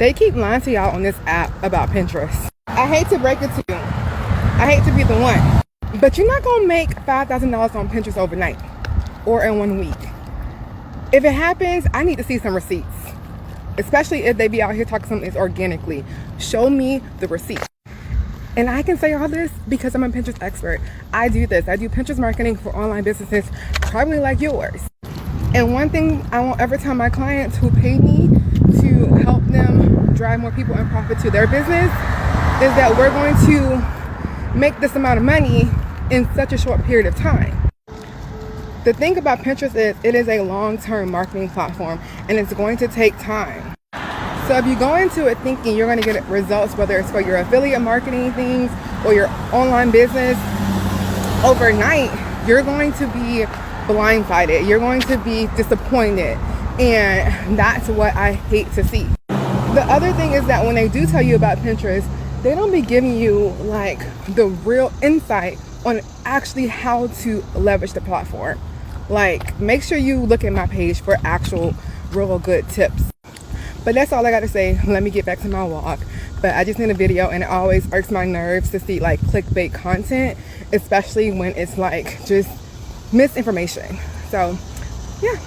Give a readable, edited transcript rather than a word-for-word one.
They keep lying to y'all on this app about Pinterest. I hate to break it to you. I hate to be the one. But you're not going to make $5,000 on Pinterest overnight or in 1 week. If it happens, I need to see some receipts. Especially if they be out here talking something that's organically. Show me the receipts. And I can say all this because I'm a Pinterest expert. I do this. I do Pinterest marketing for online businesses, probably like yours. And one thing I won't ever tell my clients who pay me to help them drive more people and profit to their business is that we're going to make this amount of money in such a short period of time. The thing about Pinterest is it is a long-term marketing platform and it's going to take time. So if you go into it thinking you're going to get results, whether it's for your affiliate marketing things or your online business, overnight, you're going to be blindsided. You're going to be disappointed. And that's what I hate to see. The other thing is that when they do tell you about Pinterest, they don't be giving you like the real insight on actually how to leverage the platform. Like, make sure you look at my page for actual real good tips. But that's all I got to say. Let me get back to my walk. But I just need a video, and it always irks my nerves to see like clickbait content, especially when it's like just misinformation. So yeah.